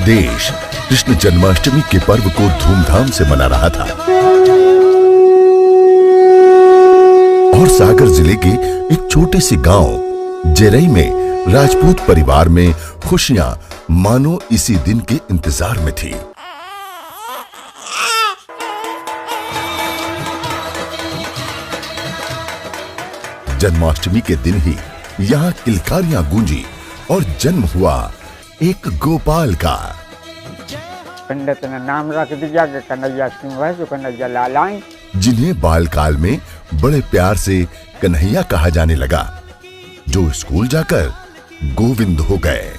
देश कृष्ण जन्माष्टमी के पर्व को धूमधाम से मना रहा था और सागर जिले के एक छोटे से गांव जेरई में राजपूत परिवार में खुशियां मानो इसी दिन के इंतजार में थी। जन्माष्टमी के दिन ही यहाँ किलकारियां गूंजी और जन्म हुआ एक गोपाल का। पंडित ने नाम रख दिया कि कन्हैया सिंह है, जो कन्हैया लाल आए, जिन्हें बालकाल में बड़े प्यार से कन्हैया कहा जाने लगा, जो स्कूल जाकर गोविंद हो गए।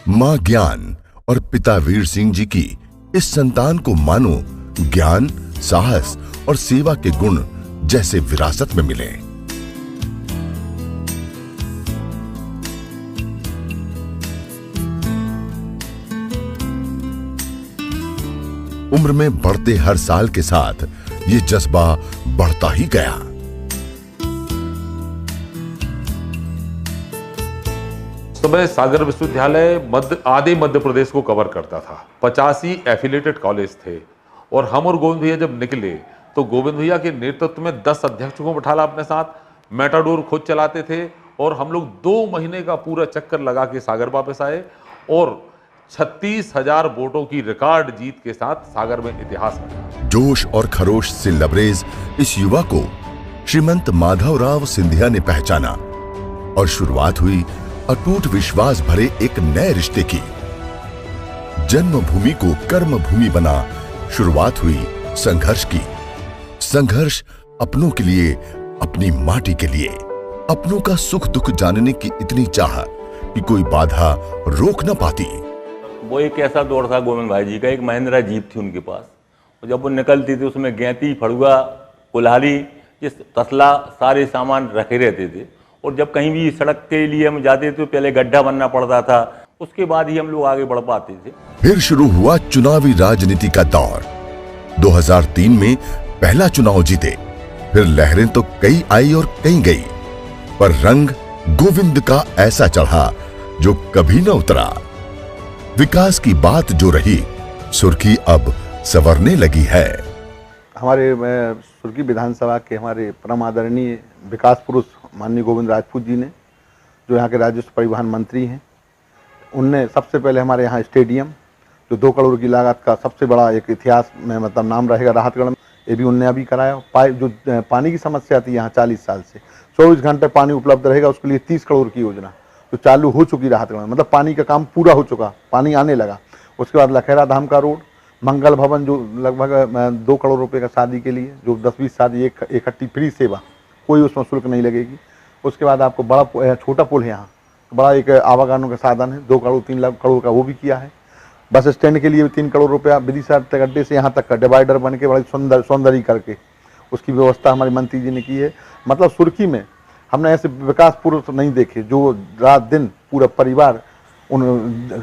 मां ज्ञान और पिता वीर सिंह जी की इस संतान को मानो ज्ञान, साहस और सेवा के गुण जैसे विरासत में मिले। उम्र में बढ़ते हर साल के साथ ये जज्बा बढ़ता ही गया। तो मैं सागर विश्वविद्यालय आधे मध्य प्रदेश को कवर करता था। 85 एफिलिएटेड कॉलेज थे और हम और गोविंद भैया जब निकले तो गोविंद भैया के नेतृत्व में 10 अध्यक्षों को बिठाला अपने साथ, मेटाडोर खुद चलाते थे और हम लोग 2 महीने का पूरा चक्कर लगा के सागर वापस आए और 36,000 वोटों की रिकॉर्ड जीत के साथ सागर में इतिहास बना। जोश और खरोश से लबरेज इस युवा को श्रीमंत माधवराव सिंधिया ने पहचाना और शुरुआत हुई अटूट विश्वास भरे एक नए रिश्ते की। जन्मभूमि को कर्म भूमि बना शुरुआत हुई संघर्ष की। संघर्ष अपनों के लिए, अपनी माटी के लिए, अपनों का सुख दुख जानने की इतनी चाह कि कोई बाधा रोक न पाती। वो एक ऐसा दौर था गोविंद भाई जी का, एक महिंद्रा जीप थी उनके पास, और जब वो निकलती थी उसमें गैंती, फड़ुआ, कुल्हाड़ी, ये तसला सारे सामान रखे रहते थे। और जब कहीं भी सड़क के लिए हम जाते थे तो पहले गड्ढा बनना पड़ता था, उसके बाद ही हम लोग आगे बढ़ पाते थे। फिर शुरू हुआ चुनावी राजनीति का दौर। 2003 में पहला चुनाव जीते, फिर लहरें तो कई आई और कई गई, पर रंग गोविंद का ऐसा चढ़ा जो कभी न उतरा। विकास की बात जो रही, सुर्खी अब संवरने लगी है। हमारे सुर्खी विधानसभा के हमारे परम आदरणीय विकास पुरुष माननीय गोविंद राजपूत जी ने, जो यहाँ के राजस्व परिवहन मंत्री हैं, उनने सबसे पहले हमारे यहाँ स्टेडियम, जो 2 करोड़ की लागत का सबसे बड़ा एक इतिहास में मतलब नाम रहेगा राहतगढ़ में, ये भी उनने अभी कराया। जो पानी की समस्या थी यहाँ 40 साल से, 24 घंटे पानी उपलब्ध रहेगा, उसके लिए 30 करोड़ की योजना तो चालू हो चुकी राहतगढ़ में, मतलब पानी का काम पूरा हो चुका, पानी आने लगा। उसके बाद लखेरा धाम का रोड, मंगल भवन जो लगभग 2 करोड़ रुपए का शादी के लिए, जो 10-20 शादी इकट्ठी फ्री सेवा, कोई उसमें शुल्क नहीं लगेगी। उसके बाद आपको बड़ा छोटा पुल है यहाँ, बड़ा एक आवागमन का साधन है, 2 करोड़ 3 लाख करोड़ का वो भी किया है। बस स्टैंड के लिए भी 3 करोड़ रुपया, विदिशा अड्डे से यहाँ तक का डिवाइडर बन के बड़ी सौंदर्य करके उसकी व्यवस्था हमारे मंत्री जी ने की है। मतलब सुर्खी में हमने ऐसे विकास पुरुष नहीं देखे जो रात दिन पूरा परिवार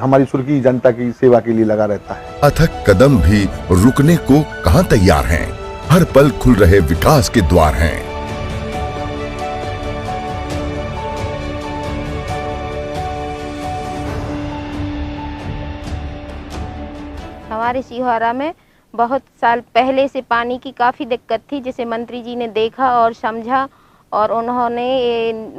हमारी सुर्खी जनता की सेवा के लिए लगा रहता है। अथक कदम भी रुकने को कहां तैयार हैं, हर पल खुल रहे विकास के द्वार हैं। हमारे सिहोरा में बहुत साल पहले से पानी की काफ़ी दिक्कत थी, जिसे मंत्री जी ने देखा और समझा और उन्होंने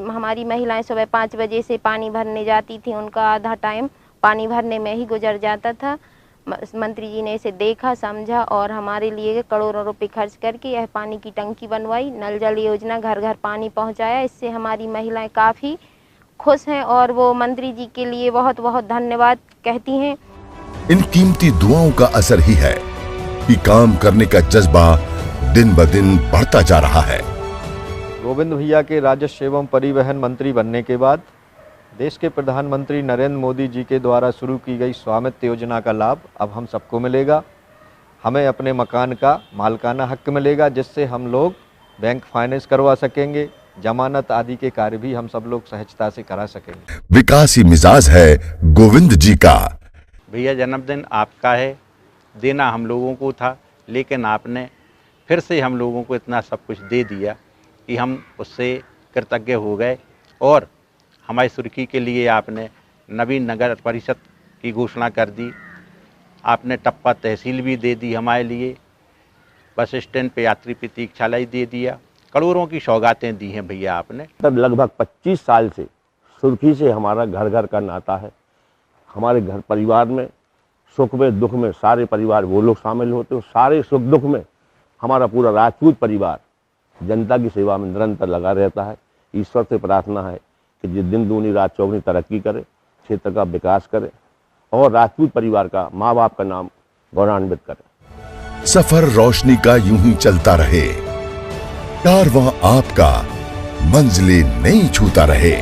हमारी महिलाएं सुबह 5 बजे से पानी भरने जाती थी, उनका आधा टाइम पानी भरने में ही गुजर जाता था। मंत्री जी ने इसे देखा, समझा और हमारे लिए करोड़ों रुपए खर्च करके यह पानी की टंकी बनवाई, नल जल योजना, घर घर पानी पहुंचाया। इससे हमारी महिलाएं काफ़ी खुश हैं और वो मंत्री जी के लिए बहुत बहुत धन्यवाद कहती हैं। इन कीमती दुआओं का असर ही है कि काम करने का जज्बा दिन ब दिन बढ़ता जा रहा है। गोविंद भैया के राजस्व एवं परिवहन मंत्री बनने के बाद देश के प्रधानमंत्री नरेंद्र मोदी जी के द्वारा शुरू की गई स्वामित्व योजना का लाभ अब हम सबको मिलेगा। हमें अपने मकान का मालिकाना हक मिलेगा, जिससे हम लोग बैंक फाइनेंस करवा सकेंगे, जमानत आदि के कार्य भी हम सब लोग सहजता से करा सकेंगे। विकासी मिजाज है गोविंद जी का। भैया जन्मदिन आपका है, देना हम लोगों को था, लेकिन आपने फिर से हम लोगों को इतना सब कुछ दे दिया कि हम उससे कृतज्ञ हो गए। और हमारी सुर्खी के लिए आपने नवीन नगर परिषद की घोषणा कर दी, आपने टप्पा तहसील भी दे दी हमारे लिए, बस स्टैंड पे यात्री प्रतीक्षालय दे दिया, करोड़ों की सौगातें दी हैं भैया आपने। तब लगभग 25 साल से सुर्खी से हमारा घर घर का नाता है। हमारे घर परिवार में सुख में दुख में सारे परिवार वो लोग शामिल होते हैं। सारे सुख दुख में हमारा पूरा राजपूत परिवार जनता की सेवा में निरंतर लगा रहता है। ईश्वर से प्रार्थना है कि जिस दिन दूनी रात चौगुनी तरक्की करे, क्षेत्र का विकास करे और राजपूत परिवार का माँ बाप का नाम गौरवान्वित करे। सफर रोशनी का यूं ही चलता रहे, कारवां आपका मंजिलें नहीं छूता रहे।